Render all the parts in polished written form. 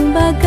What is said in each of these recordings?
Buah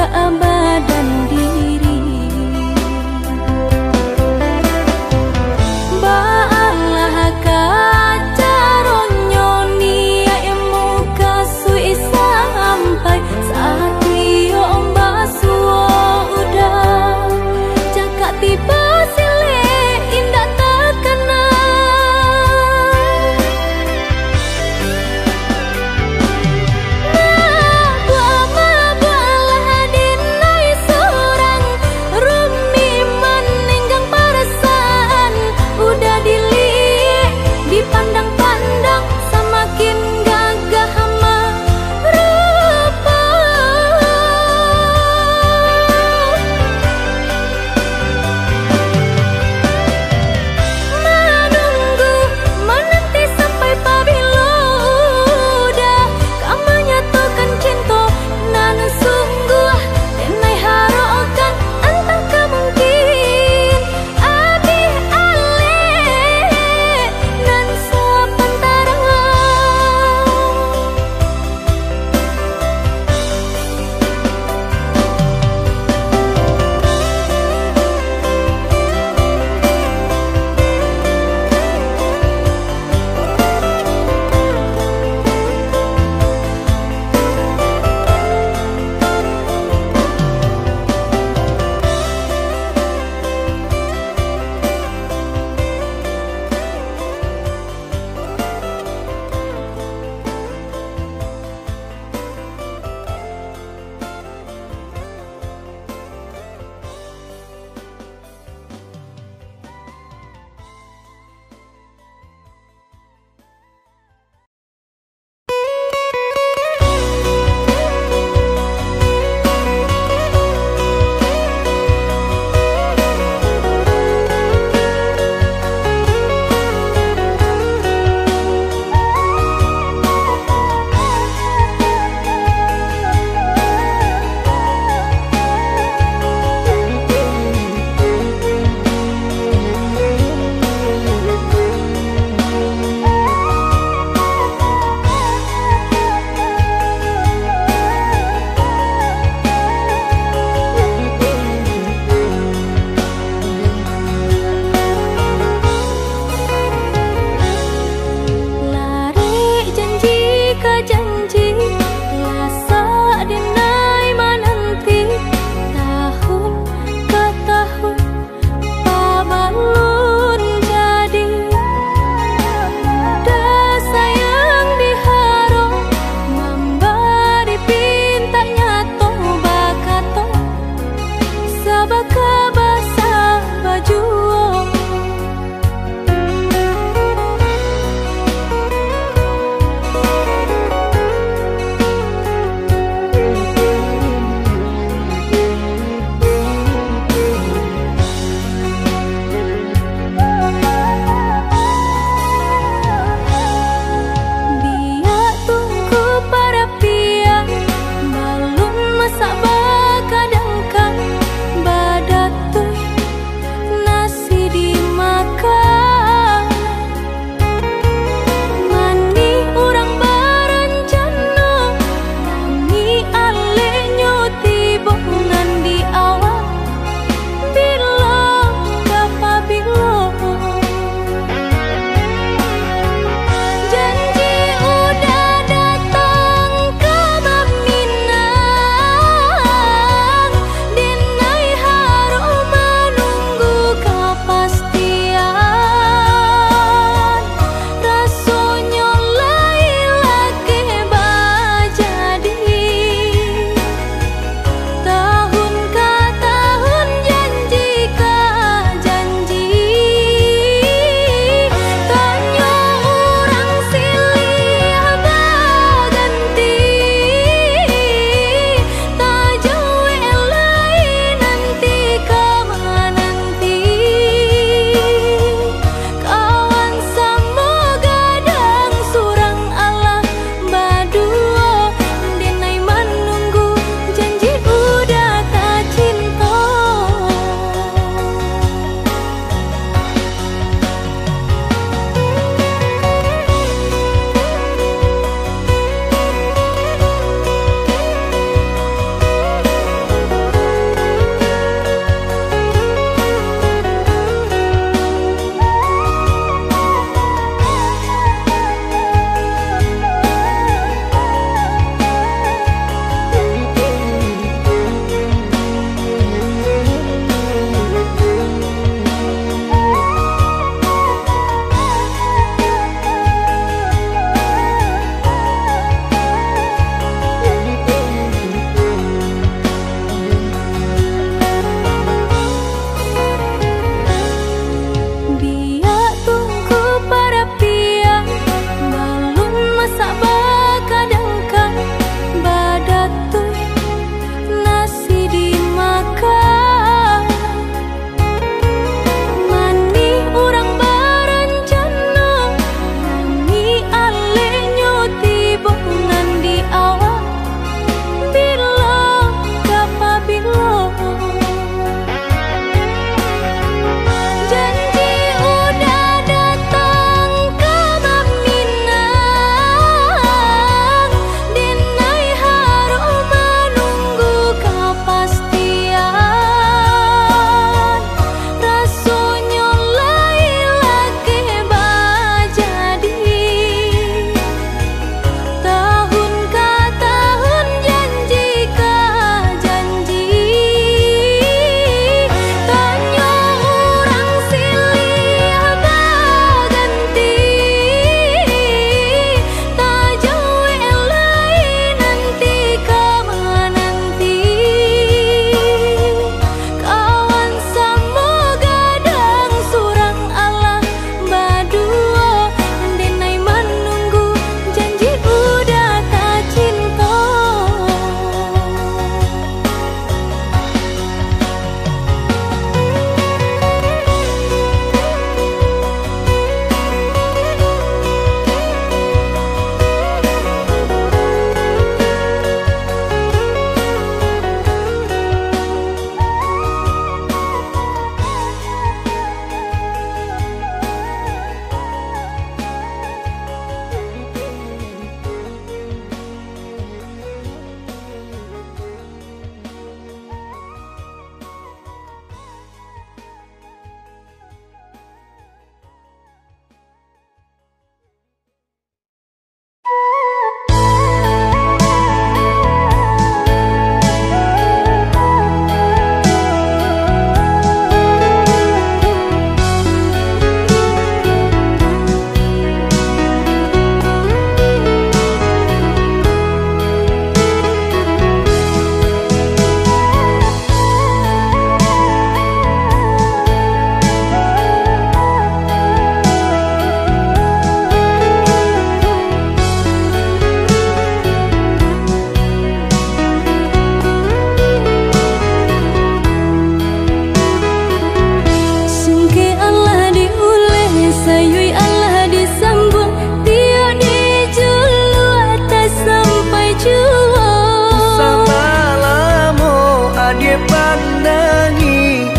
pandangi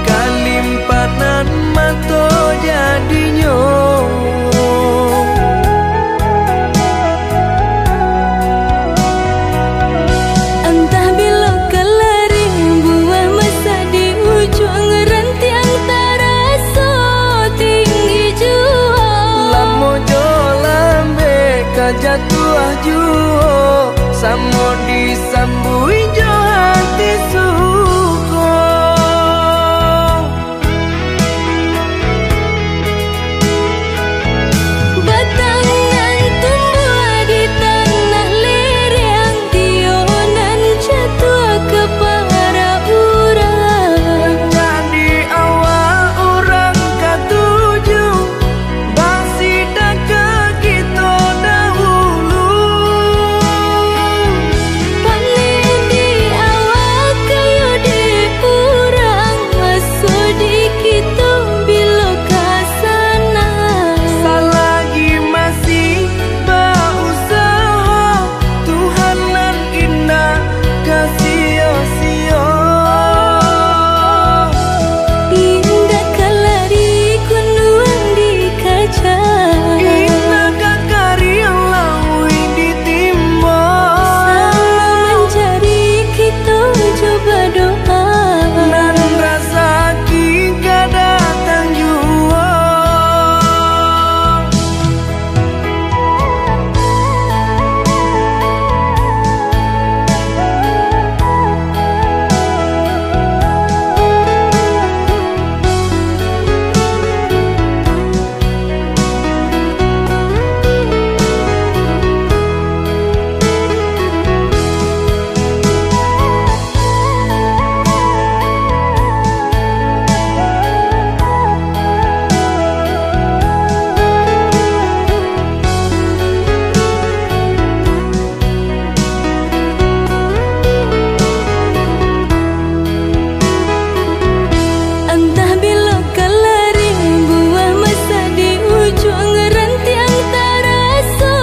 kalimpanan mato jadinya. Entah bila kelaring buah masa di ujung rantiang taraso tinggi jua. Lamo jo lambe kajatuh juo samo disambui jo hati suko. Batangan tumbuh di tanah lereng, tionan jatuh ke para urang. Jadi awal orang ketuju bangsi daka kita dahulu. Panen di awal kayu di urang, masuk di kita bila kasana. Selagi masih berusaha Tuhan nan indah kasih-sia. Indah kelari kunuang di kaca, Indah kakari yang lawi ditimba. sama mencari kita coba doa. Dan rasa kita datang jua. Entah bila kelaring buah masa di ujung rantiang taraso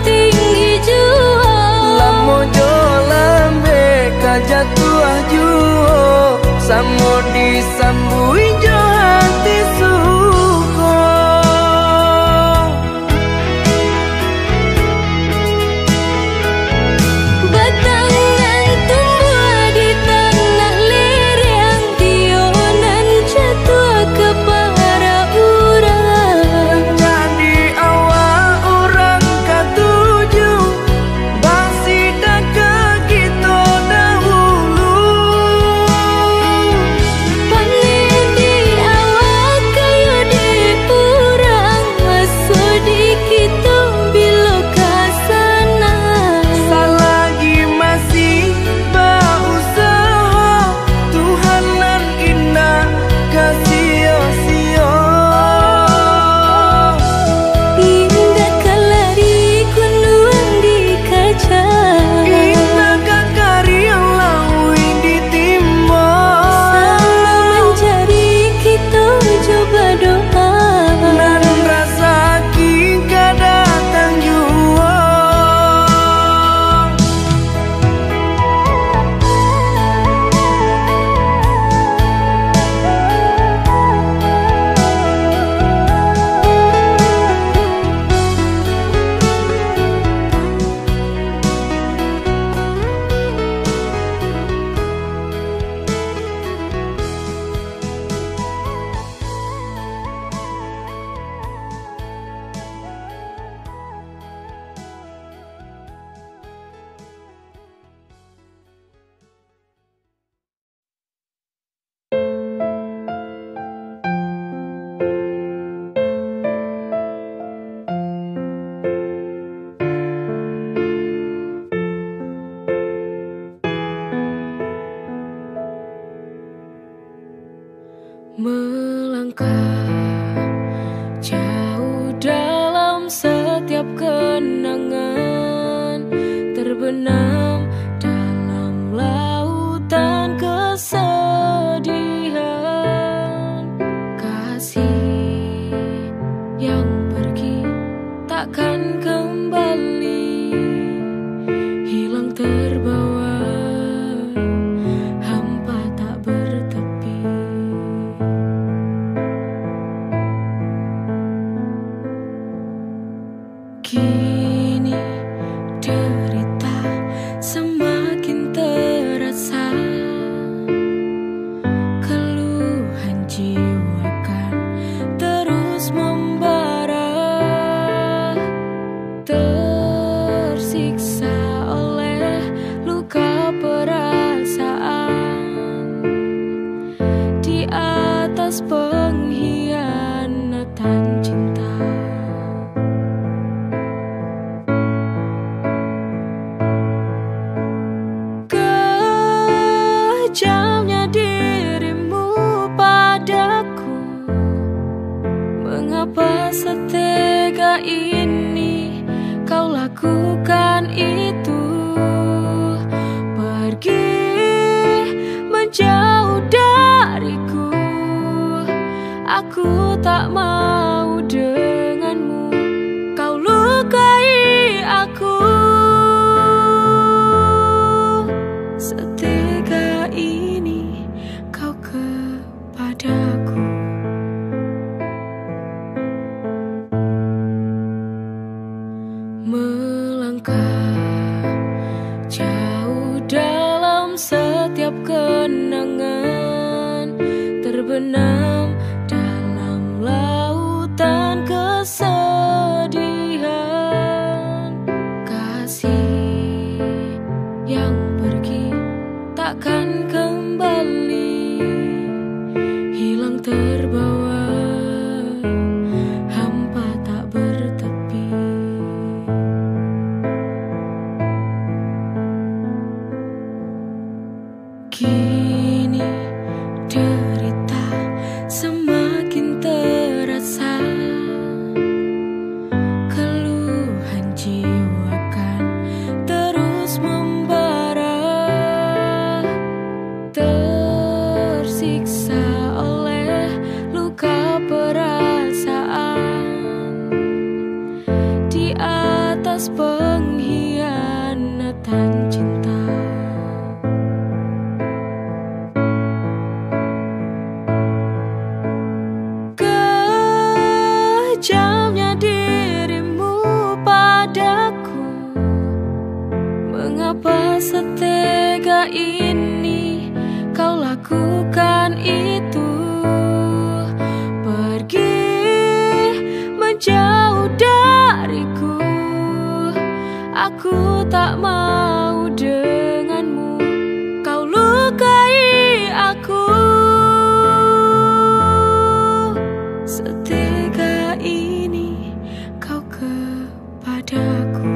tinggi jua. Lamo jo lambe kajatuh juo samo disambui jo hati suko. Batangan tumbuh di tanah lereng, tionan jatuh ke para urang. Jadi awal orang ketuju bangsi daka kita dahulu. Panen di awal kayu di urang, masuk di kita bila kasana. Selagi masih berusaha Tuhan nan indah kasih-sia. Indah kelari kunuang di kaca, Indah kakari yang lawi ditimba. sama mencari kita coba doa. Dan rasa kita datang jua. Melangkah jauh dalam setiap kenangan, terbenam dalam lautan kesedihan. Kasih yang pergi takkan kembali, hilang terbawa hampa tak menjauh dariku. Aku tak mau denganmu, kau lukai aku. Setega ini kau kepadaku. Melangkah jauh dalam setiap kenangan, terbenam dalam lautan kesedihan. Kasih yang pergi takkan kembali, hilang terbawa hampa tak bertepi. Kini derita semakin terasa, keluhan jiwa kan terus membara. Tersiksa oleh luka perasaan, di atas pengkhianatan cinta. Kejamnya dirimu padaku, mengapa setega ini kau lakukan itu? Pergi menjauh dariku, aku tak mau denganmu, kau lukai aku. Setega ini kau kepadaku.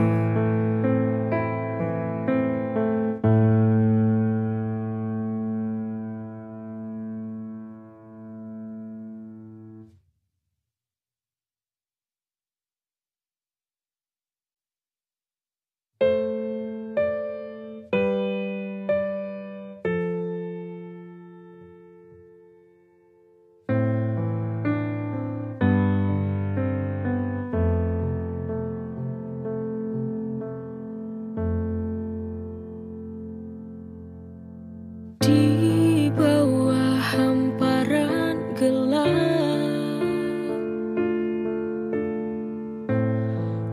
Di bawah hamparan gelap,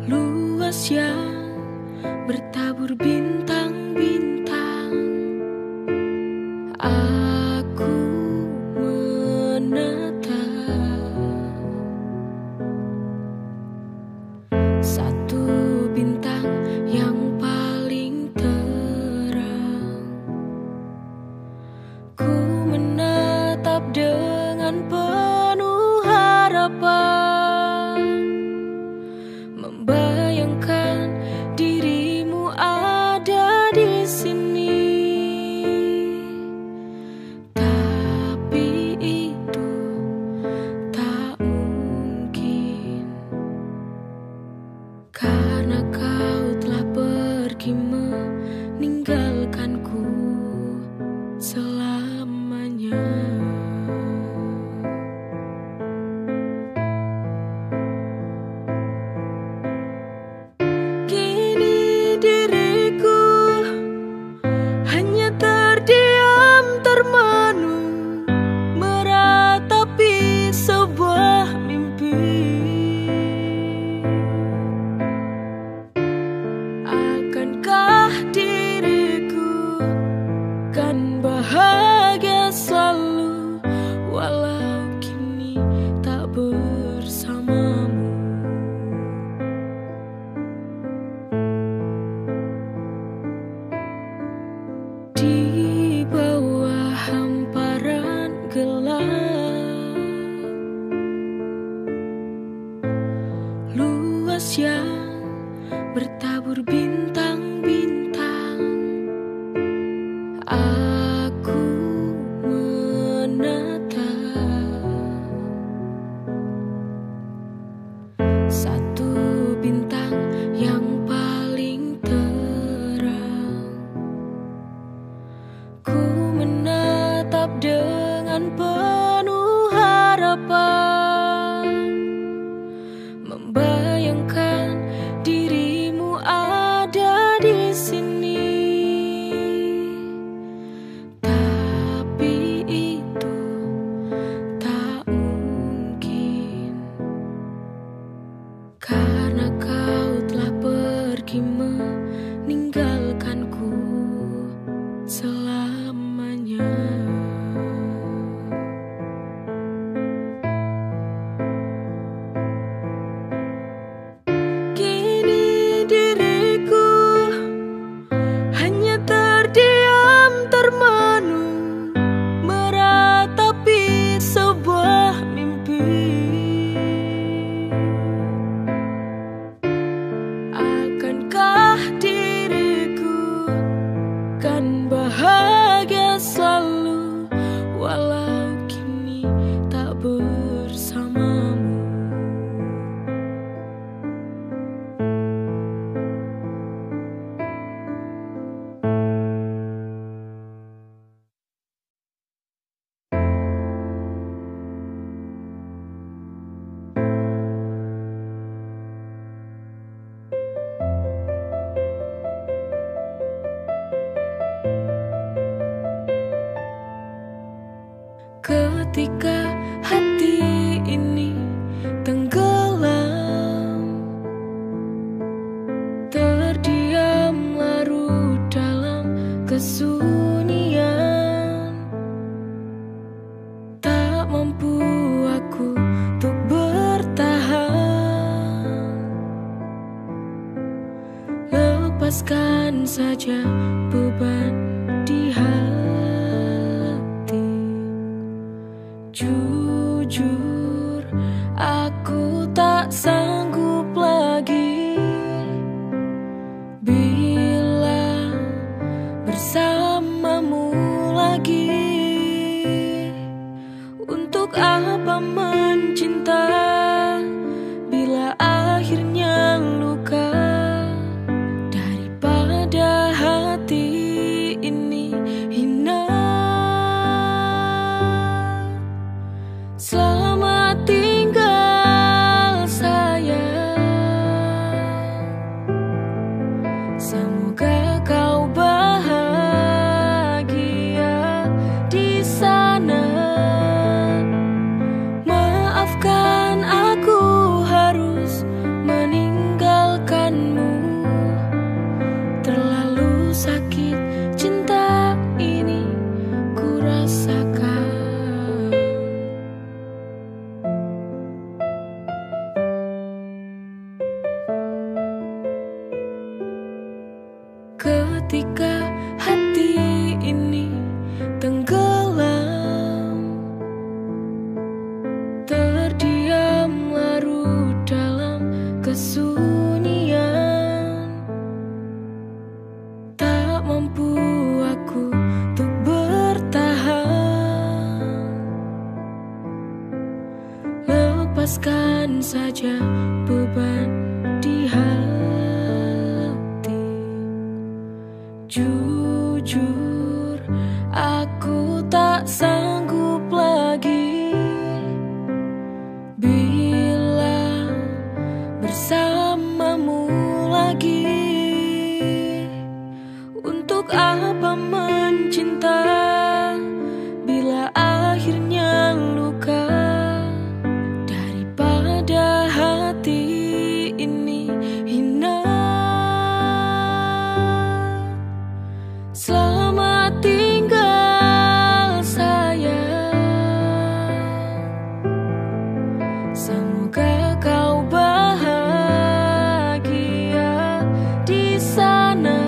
luas yang bertabur bintang-bintang, aku menatap satu bintang yang paling terang. Ku menatap dengan penuh harapan, membayangkan dirimu ada di sini. Ketika hati ini tenggelam, terdiam larut dalam kesunyian. Tak mampu aku untuk bertahan. Lepaskan saja beban di hati. Jujur, aku tak sanggup lagi bila bersamamu lagi. Untuk apa mencinta bila akhirnya luka? Daripada hati ini hina. Selamat tinggal sayang, semoga kau bahagia di sana. Maafkan aku harus meninggalkanmu. Terlalu sakit cinta ini ku rasakan. Ketika hati ini tenggelam, terdiam larut dalam kesunyian. Tak mampu aku untuk bertahan. Lepaskan saja beban di hati. Jujur, aku tak sanggup lagi bila bersamamu lagi. Untuk apa mencinta bila akhirnya luka? Daripada hati ini hina. Selamat tinggal sayang, semoga kau bahagia di sana.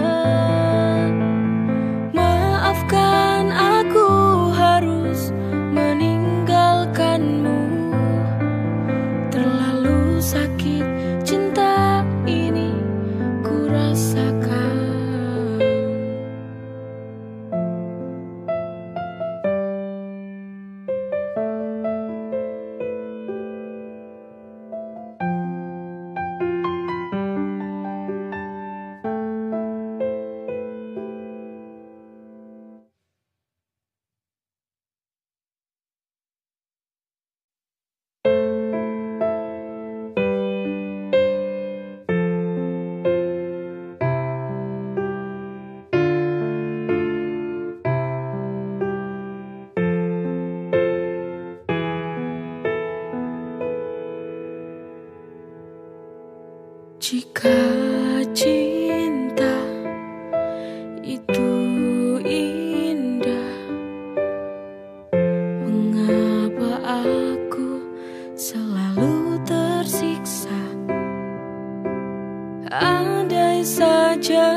Maafkan aku harus meninggalkanmu. Terlalu sakit cinta ini ku rasakan. Jika cinta itu indah, mengapa aku selalu tersiksa? Andai saja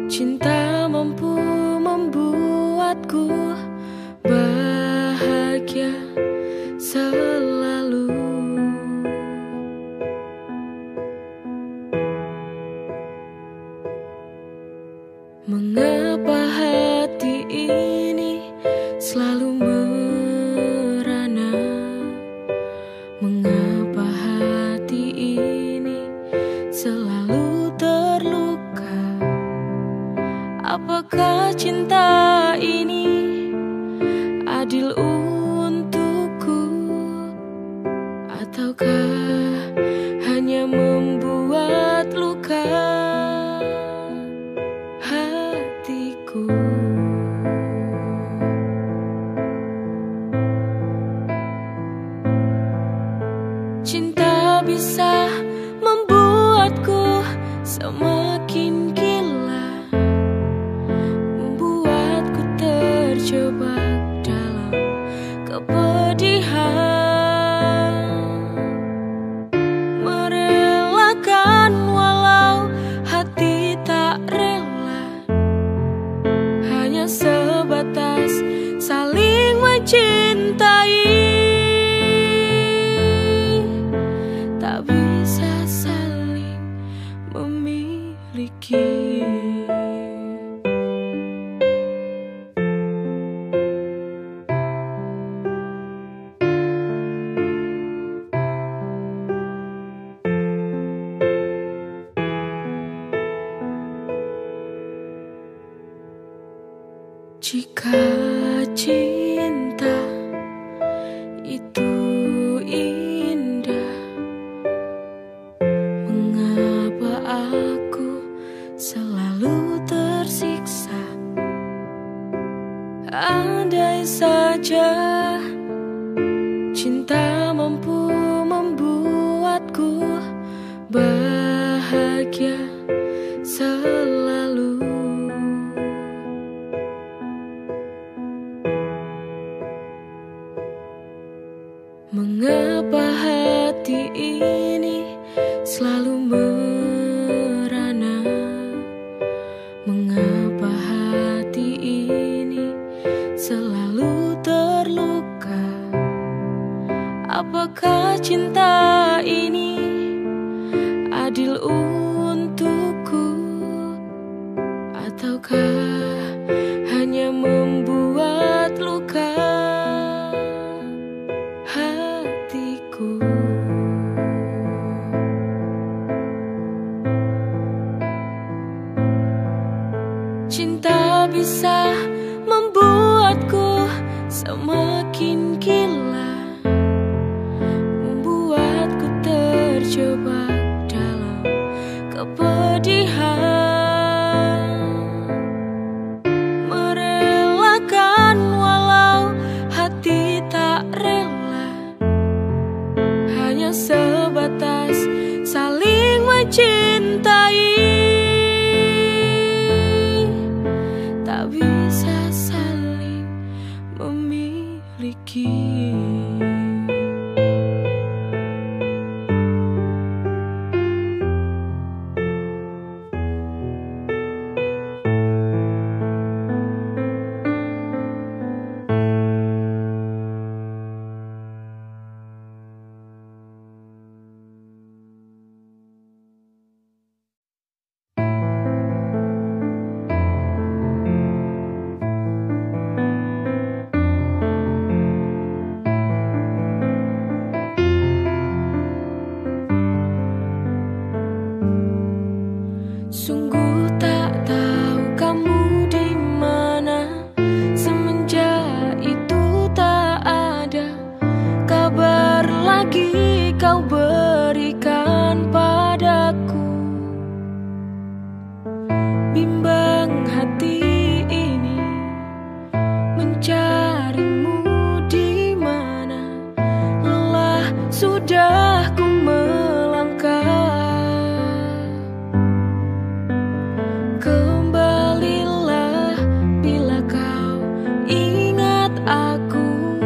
cinta mampu membuatku bahagia selalu. Mengapa hati ini selalu merana? Mengapa hati ini selalu terluka? Apakah cinta ini Jika cinta itu indah, mengapa aku selalu tersiksa? Andai saja cinta mampu membuatku bahagia selalu. Mengapa hati ini selalu merana? Mengapa hati ini selalu terluka? Apakah cinta ini adil untukku, ataukah hanya membuat luka hatiku? Cinta bisa membuatku semakin gila, membuatku terjebak dalam kepedihan, merelakan walau hati tak rela, hanya sebatas saling mencintai, tak bisa saling memiliki. Sungguh tak tahu kamu di mana, semenjak itu tak ada kabar lagi kau berikan padaku. Bimbang hati ini mencarimu di mana, lelah sudah ku melangkah. Kembalilah bila kau ingat aku,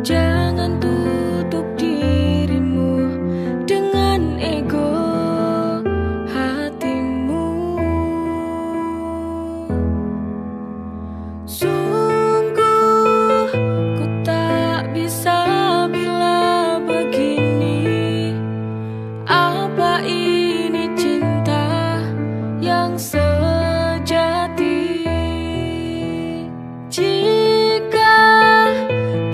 jangan tutup dirimu dengan ego hatimu. Sungguh ku tak bisa bila begini. Apa ini cinta yang sejati? Jika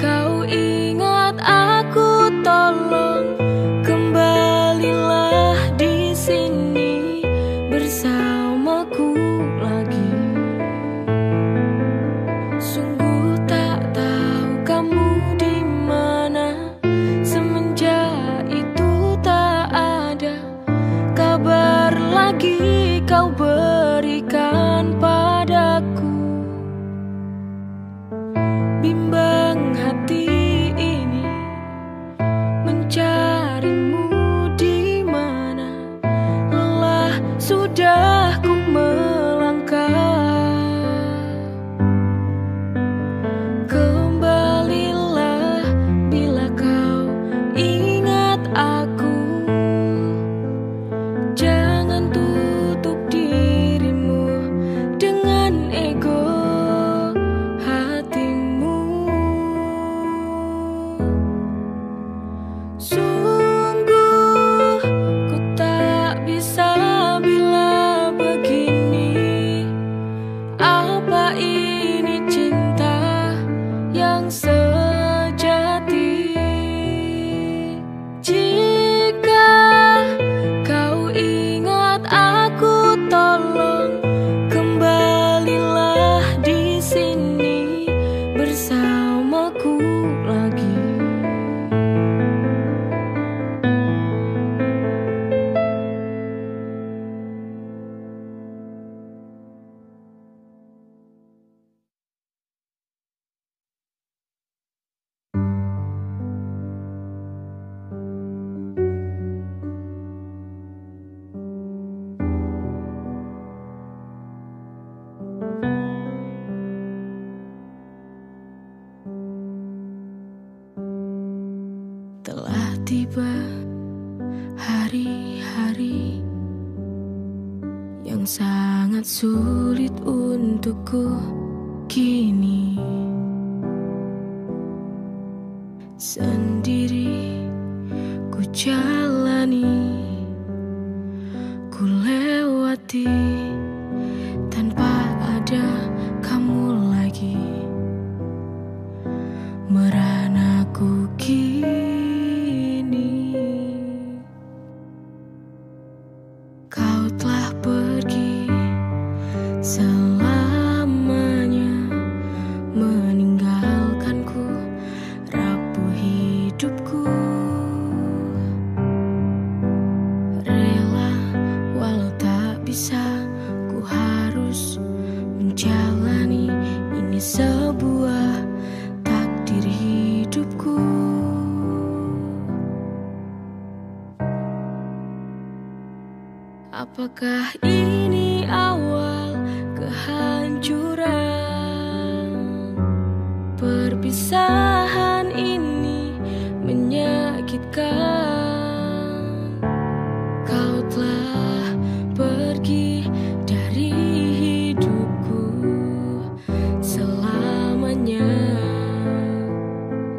kau ingat aku, tolong kembalilah di sini bersamaku lagi. Sungguh tak tahu kamu di mana, semenjak itu tak ada kabar lagi kau berikan padaku. Bimbang hati ini mencarimu di mana, lelah sudah ku melangkah. Kembalilah bila kau ingat aku, jangan tutup dirimu dengan ego hatimu. Sungguh ku tak bisa bila begini. Apa ini cinta yang sejati? Jika kau ingat aku, tolong kembalilah tiba hari-hari yang sangat sulit untukku kini. Sendiri ku jalani, ku lewati tanpa ada kamu lagi. Meranaku kini, kau telah pergi selamanya, meninggalkanku rapuh hidupku. Rela walau tak bisa, ku harus menjalani ini sebuah takdir hidupku. Apakah ini awal kehancuran? Perpisahan ini menyakitkan. Kau telah pergi dari hidupku selamanya,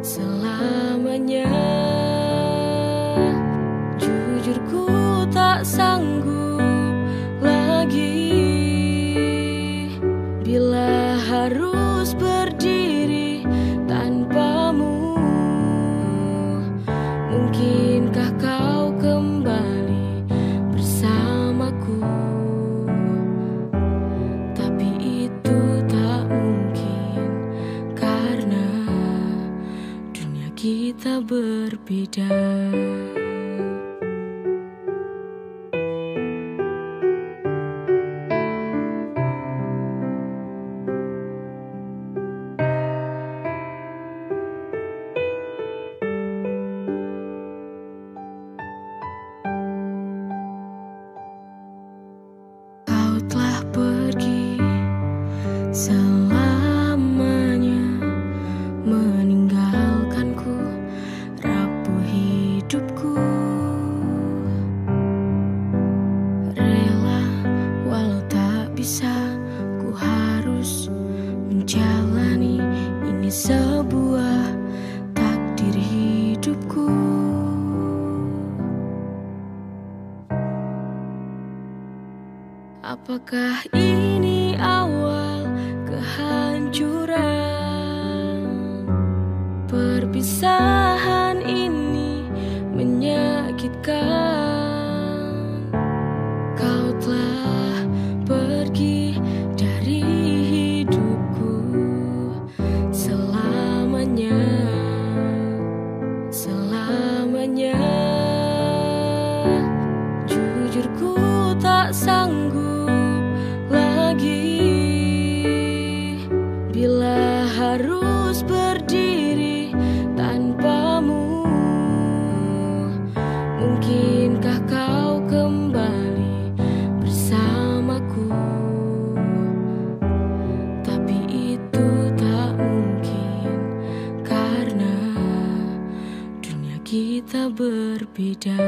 selamanya. Jujur ku tak sanggup lagi bila harus berdiri tanpamu. Mungkinkah kau kembali bersamaku? Tapi itu tak mungkin karena dunia kita berbeda. Selamanya meninggalkanku rapuh hidupku. Rela walau tak bisa, ku harus menjalani ini sebuah takdir hidupku. Apakah ini awal kehancuran? Perpisahan ini menyakitkan. Kau telah pergi dari hidupku selamanya, selamanya. Jujur ku tak sanggup lagi bila harus berdiri tanpamu. Mungkinkah kau kembali bersamaku? Tapi itu tak mungkin karena dunia kita berbeda.